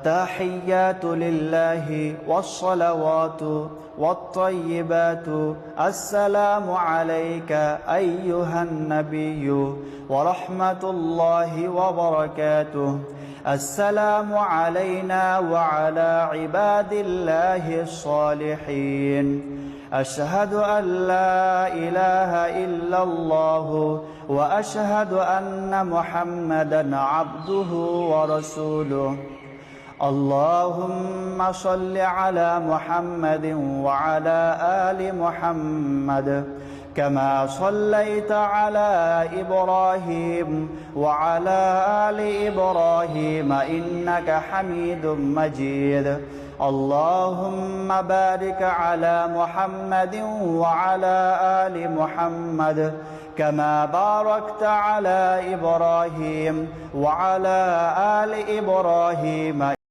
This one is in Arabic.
التحيات لله والصلوات والطيبات السلام عليك أيها النبي ورحمة الله وبركاته السلام علينا وعلى عباد الله الصالحين أشهد أن لا إله إلا الله وأشهد أن محمدا عبده ورسوله اللهم صل على محمد وعلى آل محمد كما صليت على إبراهيم وعلى آل إبراهيم إنك حميد مجيد اللهم بارك على محمد وعلى آل محمد كما باركت على إبراهيم وعلى آل إبراهيم